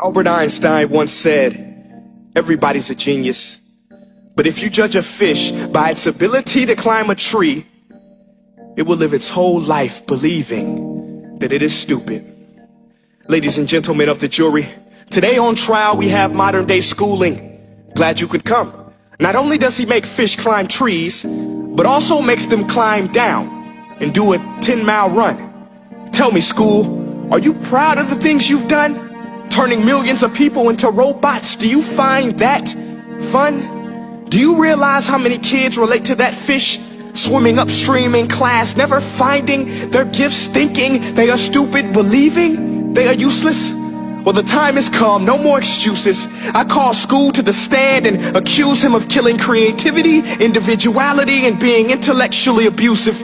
Albert Einstein once said, everybody's a genius. But if you judge a fish by its ability to climb a tree, it will live its whole life believing that it is stupid. Ladies and gentlemen of the jury, today on trial we have modern day schooling. Glad you could come. Not only does he make fish climb trees, but also makes them climb down and do a 10-mile run. Tell me, school, are you proud of the things you've done? Turning millions of people into robots, do you find that fun? Do you realize how many kids relate to that fish? Swimming upstream in class, never finding their gifts, thinking they are stupid, believing they are useless? Well, the time has come, no more excuses. I call school to the stand and accuse him of killing creativity, individuality, and being intellectually abusive.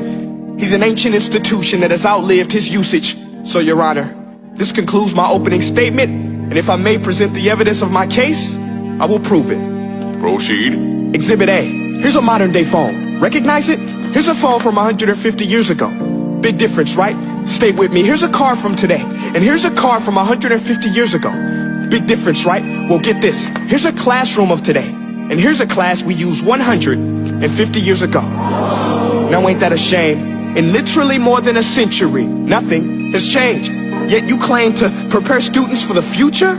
He's an ancient institution that has outlived his usage. So, Your Honor, this concludes my opening statement, and if I may present the evidence of my case, I will prove it. Proceed. Exhibit A. Here's a modern day phone. Recognize it? Here's a phone from 150 years ago. Big difference, right? Stay with me. Here's a car from today, and here's a car from 150 years ago. Big difference, right? Well, get this. Here's a classroom of today, and here's a class we used 150 years ago. Now ain't that a shame? In literally more than a century, nothing has changed. Yet you claim to prepare students for the future?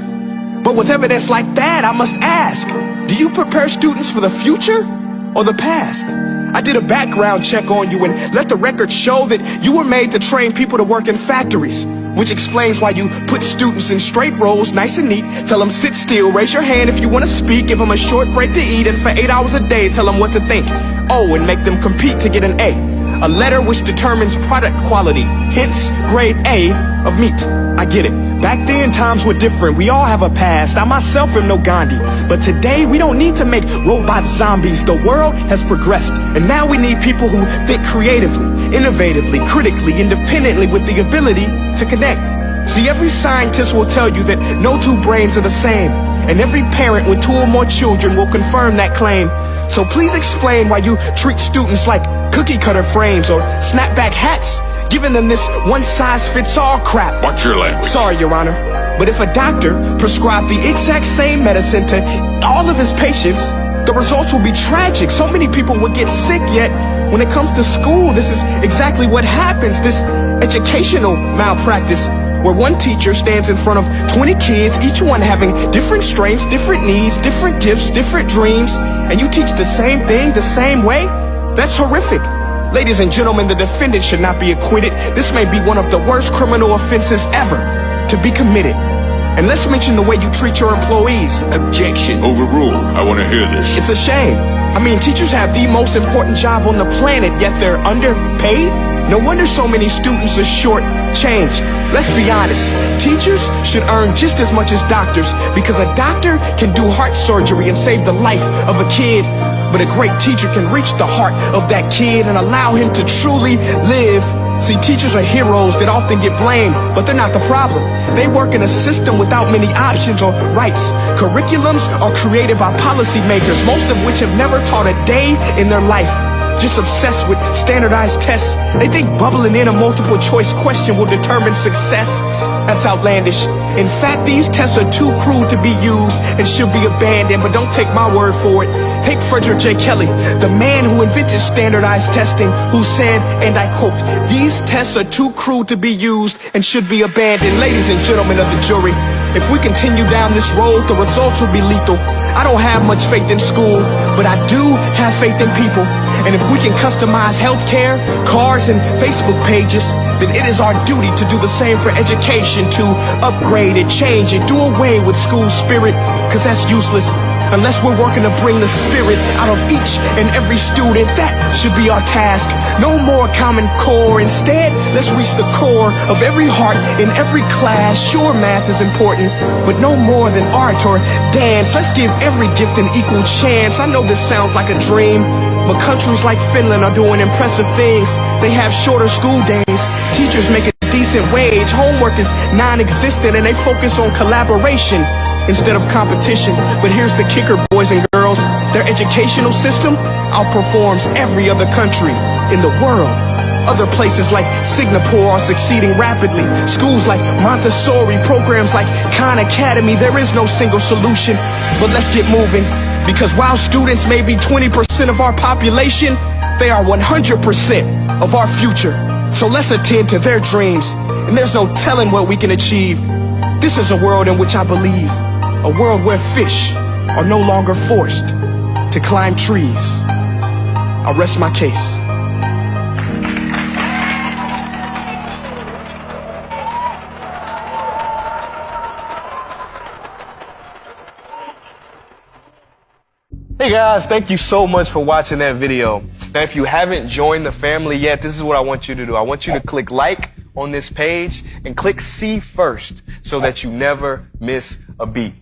But with evidence like that, I must ask, do you prepare students for the future or the past? I did a background check on you and let the record show that you were made to train people to work in factories, which explains why you put students in straight rows, nice and neat, tell them sit still, raise your hand if you want to speak, give them a short break to eat, and for 8 hours a day tell them what to think. Oh, and make them compete to get an A letter which determines product quality, hence grade A of meat. I get it. Back then, times were different. We all have a past. I myself am no Gandhi. But today, we don't need to make robot zombies. The world has progressed. And now we need people who think creatively, innovatively, critically, independently, with the ability to connect. See, every scientist will tell you that no two brains are the same. And every parent with 2 or more children will confirm that claim. So please explain why you treat students like cookie cutter frames or snapback hats, giving them this one-size-fits-all crap. Watch your language. Sorry, Your Honor, but if a doctor prescribed the exact same medicine to all of his patients, the results will be tragic. So many people would get sick, yet when it comes to school, this is exactly what happens. This educational malpractice, where one teacher stands in front of 20 kids, each one having different strengths, different needs, different gifts, different dreams, and you teach the same thing the same way? That's horrific. Ladies and gentlemen, the defendant should not be acquitted. This may be one of the worst criminal offenses ever to be committed. And let's mention the way you treat your employees. Objection. Overruled. I want to hear this. It's a shame. I mean, teachers have the most important job on the planet, yet they're underpaid? No wonder so many students are short-changed. Let's be honest, teachers should earn just as much as doctors, because a doctor can do heart surgery and save the life of a kid, but a great teacher can reach the heart of that kid and allow him to truly live. See, teachers are heroes that often get blamed, but they're not the problem. They work in a system without many options or rights. Curriculums are created by policymakers, most of which have never taught a day in their life. Just obsessed with standardized tests. They think bubbling in a multiple choice question will determine success. That's outlandish. In fact, these tests are too crude to be used and should be abandoned, but don't take my word for it. Take Frederick J. Kelly, the man who invented standardized testing, who said, and I quote, "These tests are too crude to be used and should be abandoned." Ladies and gentlemen of the jury, if we continue down this road, the results will be lethal. I don't have much faith in school, but I do have faith in people. And if we can customize healthcare, cars, and Facebook pages, then it is our duty to do the same for education, to upgrade it, change it, do away with school spirit, because that's useless. Unless we're working to bring the spirit out of each and every student, that should be our task. No more Common Core. Instead, let's reach the core of every heart in every class. Sure, math is important, but no more than art or dance. Let's give every gift an equal chance. I know this sounds like a dream, but countries like Finland are doing impressive things. They have shorter school days. Teachers make a decent wage. Homework is non-existent, and they focus on collaboration instead of competition. But here's the kicker, boys and girls. Their educational system outperforms every other country in the world. Other places like Singapore are succeeding rapidly. Schools like Montessori, programs like Khan Academy. There is no single solution, but let's get moving. Because while students may be 20% of our population, they are 100% of our future. So let's attend to their dreams, and there's no telling what we can achieve. This is a world in which I believe, a world where fish are no longer forced to climb trees. I'll rest my case. Hey guys, thank you so much for watching that video. Now, if you haven't joined the family yet, this is what I want you to do. I want you to click like on this page and click see first so that you never miss a beat.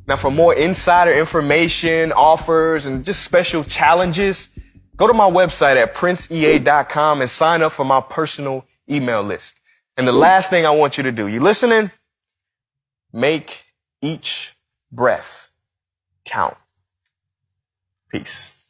Now, for more insider information, offers, and just special challenges, go to my website at princeea.com and sign up for my personal email list. And the last thing I want you to do, you listening? Make each breath count. Peace.